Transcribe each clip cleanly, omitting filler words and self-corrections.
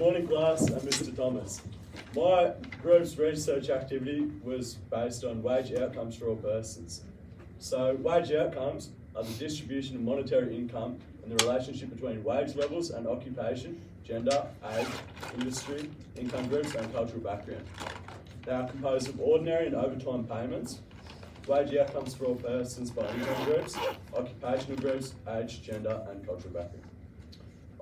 Morning class and Mr. Thomas. My group's research activity was based on wage outcomes for all persons. So wage outcomes are the distribution of monetary income and the relationship between wage levels and occupation, gender, age, industry, income groups and cultural background. They are composed of ordinary and overtime payments, wage outcomes for all persons by income groups, occupational groups, age, gender and cultural background.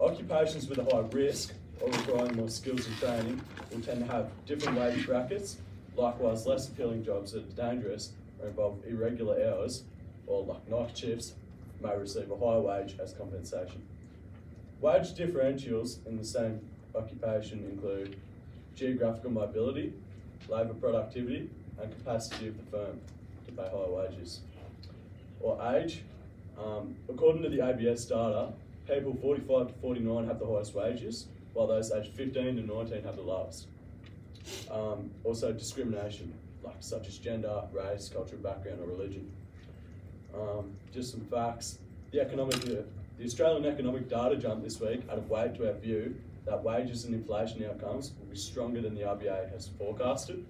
Occupations with a high risk or requiring more skills and training will tend to have different wage brackets. Likewise, less appealing jobs that are dangerous or involve irregular hours or like night shifts may receive a higher wage as compensation. Wage differentials in the same occupation include geographical mobility, labour productivity and capacity of the firm to pay higher wages. Or age, according to the ABS data, people 45 to 49 have the highest wages, while those aged 15 to 19 have the lowest. Also discrimination, such as gender, race, cultural background or religion. Just some facts. The Australian economic data jumped this week added weight to our view that wages and inflation outcomes will be stronger than the RBA has forecasted.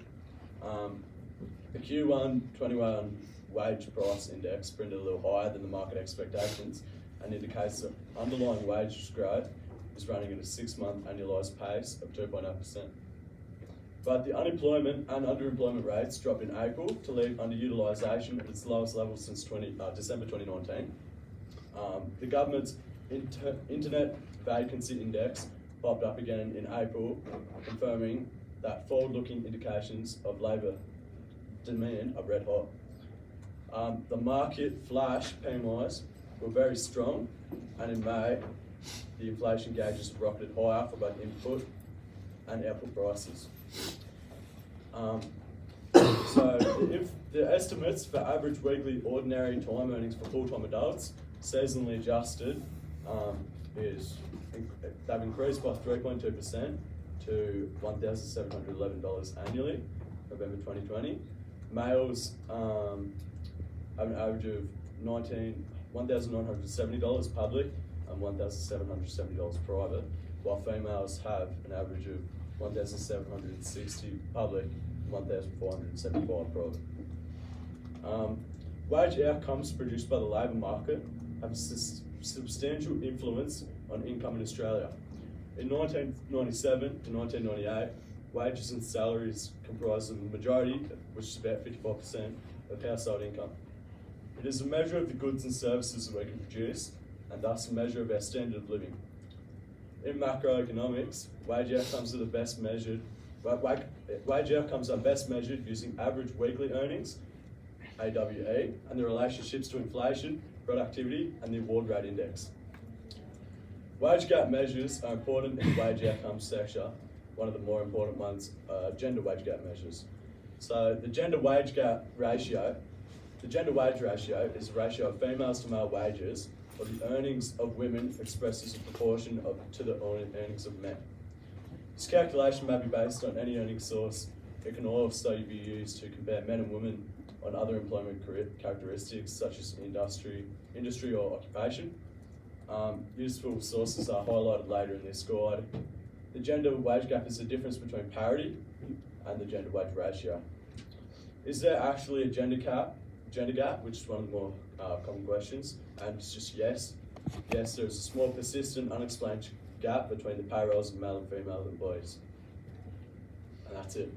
The Q1 21 wage price index printed a little higher than the market expectations and indicates that underlying wage growth is running at a 6-month annualised pace of 2.8%. But the unemployment and underemployment rates dropped in April to leave underutilisation at its lowest level since December 2019. The government's Internet Vacancy Index popped up again in April, confirming that forward-looking indications of labour demand are red hot. The market flash PMIs were very strong, and in May, the inflation gauges rocketed higher for both input and output prices. So if the estimates for average weekly ordinary time earnings for full-time adults, seasonally adjusted, they've increased by 3.2% to $1,711 annually, November 2020. Males have an average of $1,970 public and $1,770 private, while females have an average of $1,760 public and $1,475 private. Wage outcomes produced by the labour market have a substantial influence on income in Australia. In 1997 to 1998, wages and salaries comprised the majority, which is about 55% of household income. It is a measure of the goods and services that we can produce, and thus a measure of our standard of living. In macroeconomics, wage outcomes are best measured using average weekly earnings, AWE, and the relationships to inflation, productivity, and the award rate index. Wage gap measures are important in the wage outcomes sector. One of the more important ones are gender wage gap measures. So the gender wage ratio is the ratio of females to male wages, or the earnings of women expressed as a proportion to the earnings of men. This calculation may be based on any earning source. It can also be used to compare men and women on other employment characteristics such as industry or occupation. Useful sources are highlighted later in this guide. The gender wage gap is the difference between parity and the gender wage ratio. Is there actually a gender gap, which is one of the more common questions? And it's just yes. Yes, there's a small, persistent, unexplained gap between the payrolls of male and female employees. And that's it.